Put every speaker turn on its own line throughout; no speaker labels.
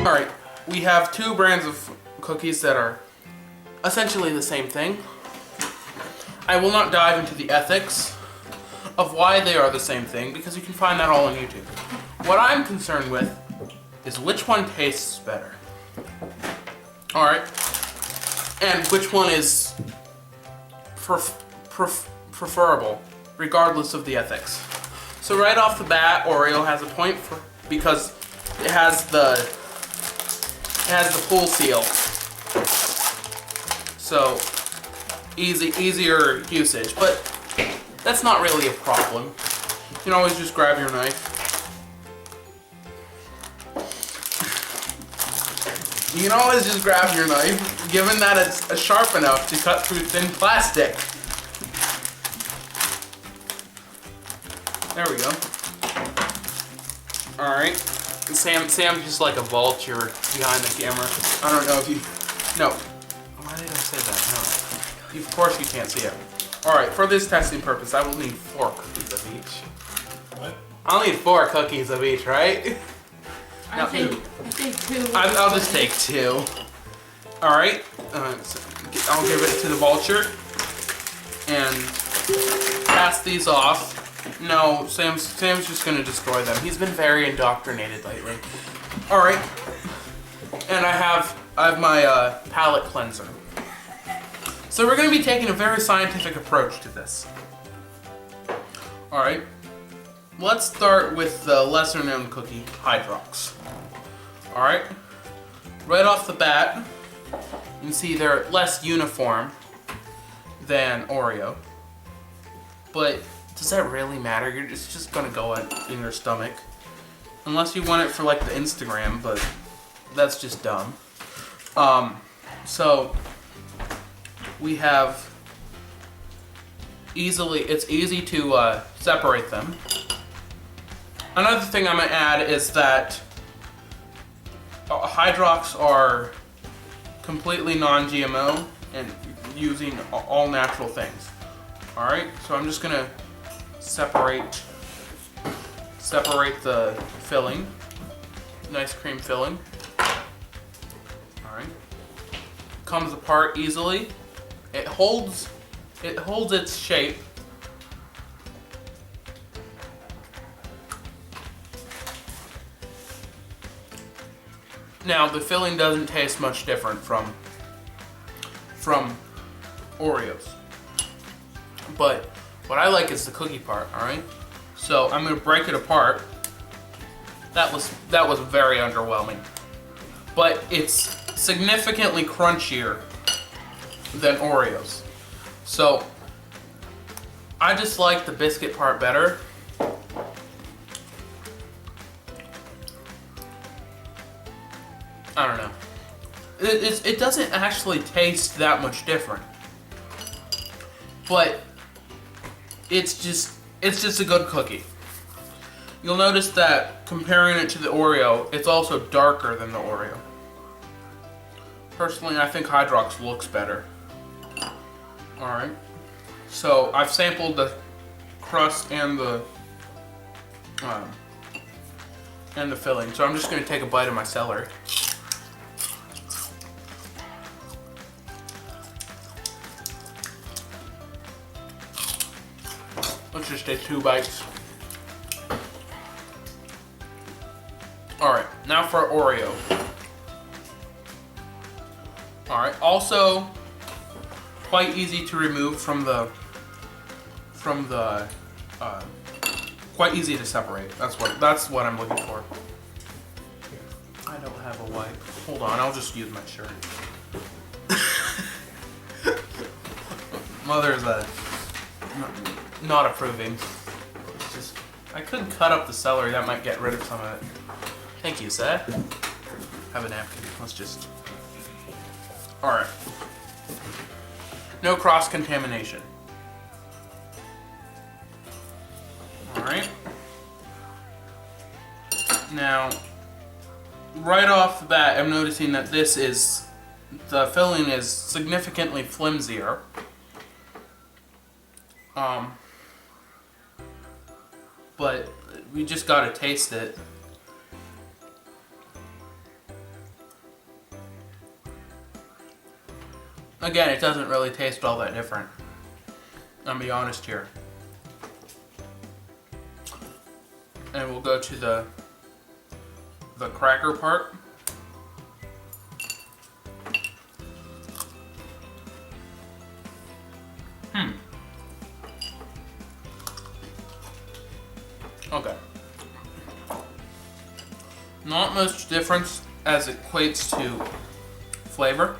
Alright, we have two brands of cookies that are essentially the same thing. I will not dive into the ethics of why they are the same thing because you can find that all on YouTube. What I'm concerned with is which one tastes better. Alright, and which one is preferable regardless of the ethics. So right off the bat, Oreo has a point because it has the pull seal. So easier usage, but that's not really a problem. You can always just grab your knife. You can always just grab your knife, given that it's sharp enough to cut through thin plastic. There we go. Alright. Sam's just like a vulture behind the camera. I don't know if you... No. Why did I say that? No. Of course you can't see it. Alright, for this testing purpose, I will need 4 cookies of each. What? I'll need 4 cookies of each, right?
I think 2.
I'll just take 2. Alright. So I'll give it to the vulture. And pass these off. No, Sam's just gonna destroy them. He's been very indoctrinated lately. Alright. And I have my palate cleanser. So we're gonna be taking a very scientific approach to this. Alright. Let's start with the lesser known cookie, Hydrox. Alright. Right off the bat, you can see they're less uniform than Oreo. But does that really matter? It's just gonna go in your stomach. Unless you want it for like the Instagram, but that's just dumb. So we have it's easy to separate them. Another thing I'm gonna add is that Hydrox are completely non-GMO and using all natural things. Alright, so I'm just gonna separate the filling. Nice cream filling. Alright. Comes apart easily. It holds its shape. Now the filling doesn't taste much different from Oreos. But what I like is the cookie part, alright? So I'm gonna break it apart. That was very underwhelming. But it's significantly crunchier than Oreos. So I just like the biscuit part better. I don't know. It doesn't actually taste that much different. But it's just a good cookie. You'll notice that comparing it to the Oreo, it's also darker than the Oreo. Personally, I think Hydrox looks better. Alright. So I've sampled the crust and the filling. So I'm just gonna take a bite of my celery. Let's just take 2 bites. Alright, now for Oreo. Alright, also quite easy to remove from the quite easy to separate. That's what I'm looking for. I don't have a wipe. Hold on, I'll just use my shirt. Mother's not approving. It's just, I could cut up the celery, that might get rid of some of it. Thank you, sir. Have a napkin. Let's just... Alright. No cross-contamination. Alright. Now, right off the bat, I'm noticing that the filling is significantly flimsier. But we just gotta taste it. Again, it doesn't really taste all that different. I'll be honest here. And we'll go to the cracker part. Okay. Not much difference as it equates to flavor,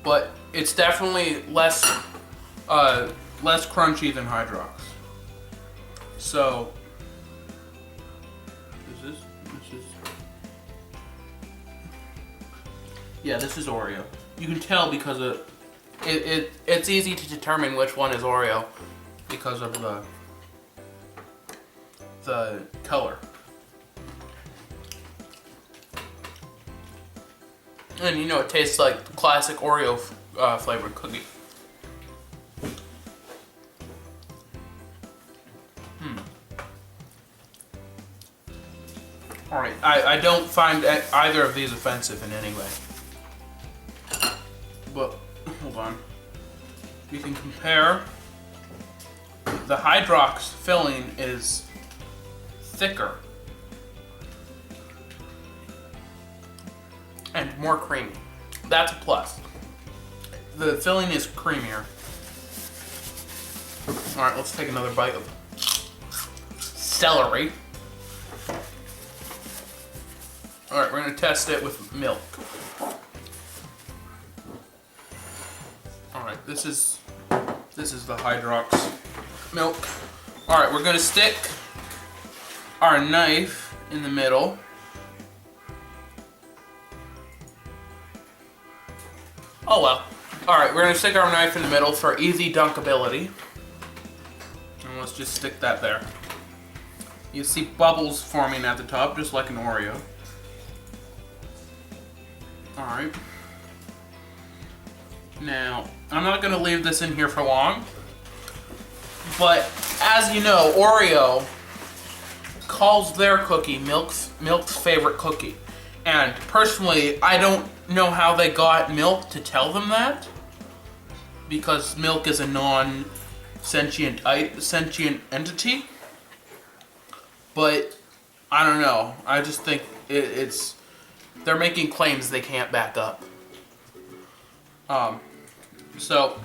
but it's definitely less crunchy than Hydrox. So this is Oreo. You can tell because it's easy to determine which one is Oreo because of the color. And you know, it tastes like classic Oreo flavored cookie. Alright, I don't find either of these offensive in any way. But, hold on. You can compare. The Hydrox filling is thicker and more creamy. That's a plus. The filling is creamier. Alright, let's take another bite of celery. Alright, we're gonna test it with milk. Alright, this is the Hydrox milk. Alright, we're gonna stick our knife in the middle. Oh well. Alright, we're gonna stick our knife in the middle for easy dunkability. And let's just stick that there. You see bubbles forming at the top, just like an Oreo. Alright. Now, I'm not gonna leave this in here for long. But, as you know, Oreo calls their cookie Milk's favorite cookie. And personally, I don't know how they got Milk to tell them that. Because Milk is a non-sentient entity. But, I don't know. I just think they're making claims they can't back up. So,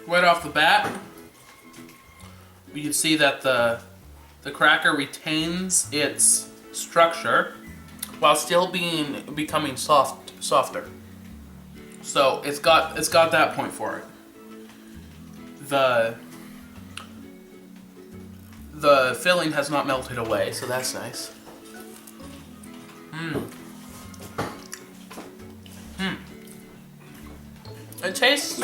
right off the bat, you can see that the cracker retains its structure while still becoming softer. So it's got that point for it. The filling has not melted away, so that's nice. It tastes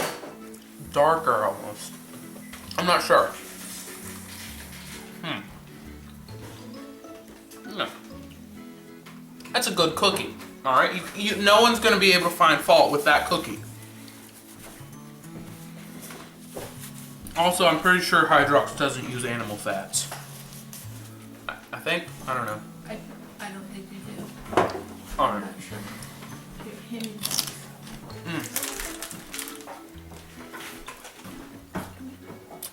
darker almost. I'm not sure. No. That's a good cookie. Alright? No one's going to be able to find fault with that cookie. Also, I'm pretty sure Hydrox doesn't use animal fats. I think? I don't know.
I don't think you do.
Alright.
I'm not sure. Here, hand me that.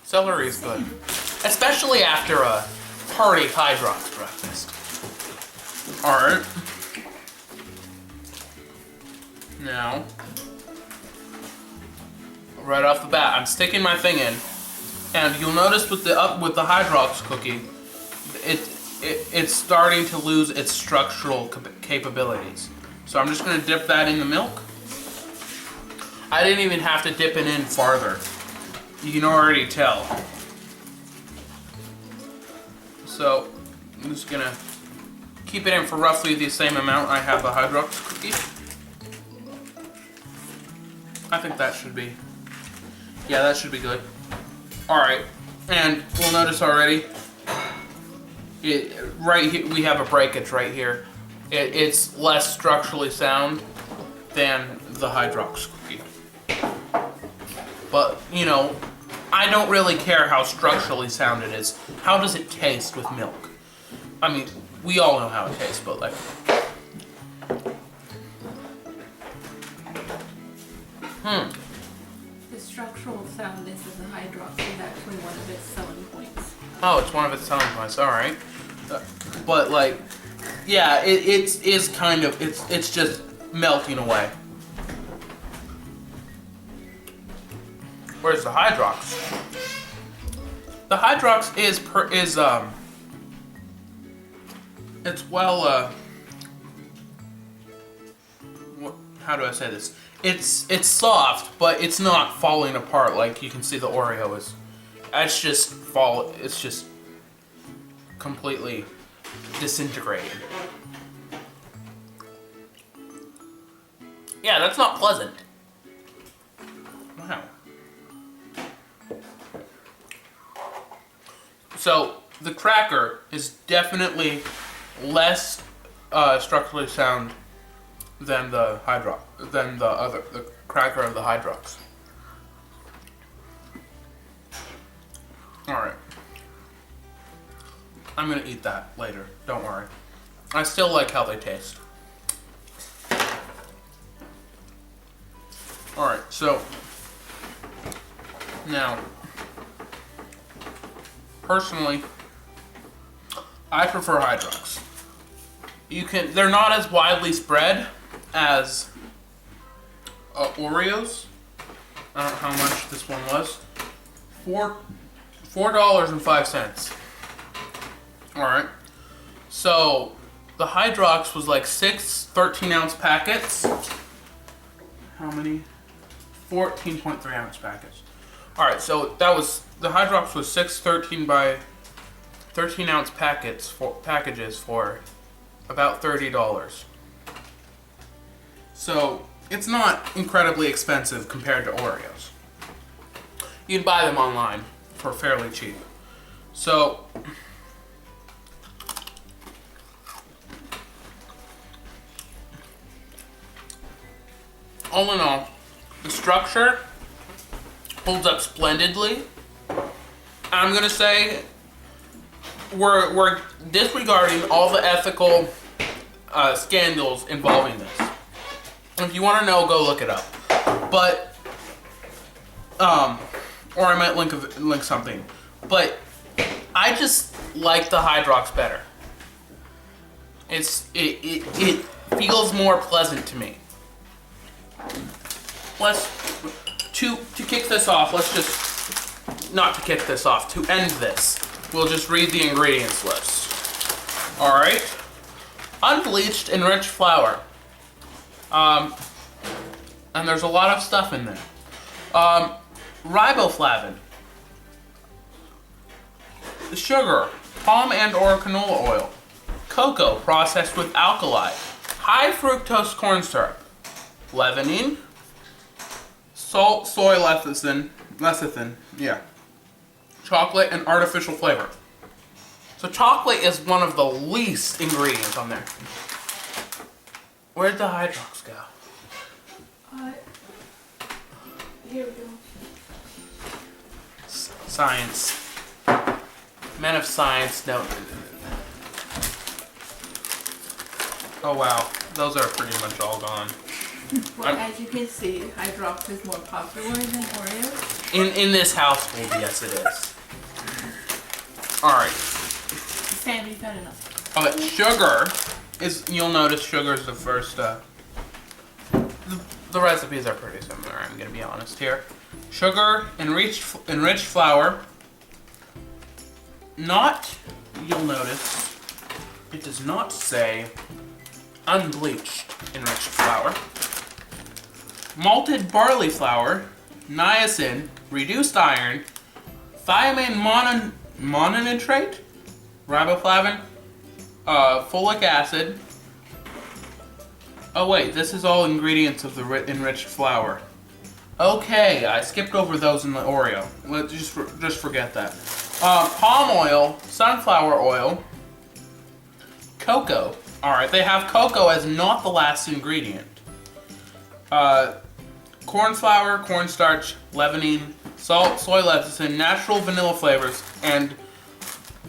Celery is good. Especially after a hearty Hydrox breakfast. Alright. Now, right off the bat, I'm sticking my thing in, and you'll notice with the Hydrox cookie, it's starting to lose its structural capabilities. So I'm just going to dip that in the milk. I didn't even have to dip it in farther. You can already tell. So I'm just gonna keep it in for roughly the same amount I have the Hydrox cookie. I think that should be, yeah, that should be good. Alright, and we'll notice already, right here, we have a breakage right here. It's less structurally sound than the Hydrox cookie. But, you know, I don't really care how structurally sound it is. How does it taste with milk? I mean, we all know how it tastes, but like...
The structural soundness of the Hydrox is actually one of its selling points.
Oh, it's one of its selling points, alright. But like, yeah, it is kind of, it's just melting away. Where's the Hydrox? The Hydrox it's well, how do I say this? It's soft, but it's not falling apart like you can see the Oreo is. It's just completely disintegrating. Yeah, that's not pleasant. Wow. So the cracker is definitely less structurally sound than the the cracker of the Hydrox. All right. I'm gonna eat that later. Don't worry. I still like how they taste. All right. So now, personally, I prefer Hydrox. They're not as widely spread as Oreos. I don't know how much this one was. $4.05. All right. So the Hydrox was like 6 13-ounce packets. How many? 14.3 ounce packets. All right. So the Hydrox was 6 13-ounce packages for about $30. So it's not incredibly expensive compared to Oreos. You can buy them online for fairly cheap. So all in all, the structure holds up splendidly. I'm gonna say we're disregarding all the ethical scandals involving this. If you want to know, go look it up. But or I might link something. But I just like the Hydrox better. It feels more pleasant to me. To kick this off, to end this, we'll just read the ingredients list. Alright. Unbleached enriched flour. And there's a lot of stuff in there. Riboflavin. Sugar. Palm and or canola oil. Cocoa processed with alkali. High fructose corn syrup. Leavening. Salt, soy lecithin, yeah. Chocolate and artificial flavor. So chocolate is one of the least ingredients on there. Where'd the Hydrox go?
Here we go.
Science. Men of science don't. Oh wow, those are pretty much all gone.
Well, as you can see, Hydrox is more popular than Oreos.
In this household, yes it is. Alright.
Sam, you've had enough.
Okay, sugar is, you'll notice sugar is the first, the recipes are pretty similar, I'm gonna be honest here. Sugar, enriched flour, you'll notice, it does not say unbleached enriched flour. Malted barley flour, niacin, reduced iron, thiamine mononitrate, riboflavin, folic acid. Oh wait, this is all ingredients of the enriched flour. Okay, I skipped over those in the Oreo. Let's just forget that. Palm oil, sunflower oil, cocoa. Alright, they have cocoa as not the last ingredient. Corn flour, cornstarch, leavening, salt, soy lecithin, natural vanilla flavors, and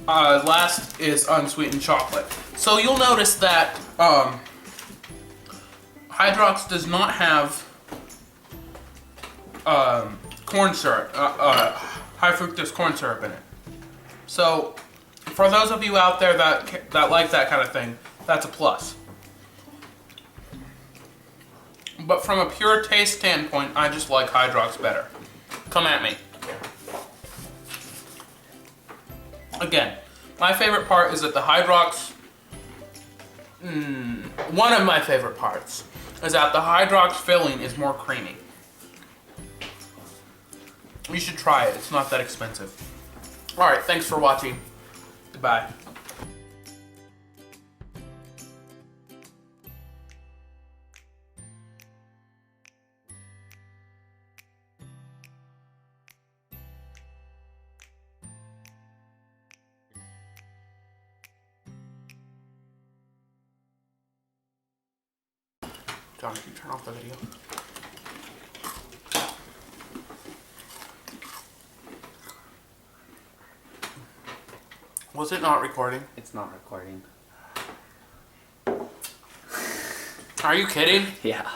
last is unsweetened chocolate. So you'll notice that Hydrox does not have corn syrup, high fructose corn syrup in it. So for those of you out there that like that kind of thing, that's a plus. But from a pure taste standpoint, I just like Hydrox better. Come at me. Again, my favorite part is that the Hydrox, one of my favorite parts, is that the Hydrox filling is more creamy. You should try it, it's not that expensive. Alright, thanks for watching. Goodbye. John, can you turn off the video? Was it not recording?
It's not recording.
Are you kidding?
Yeah.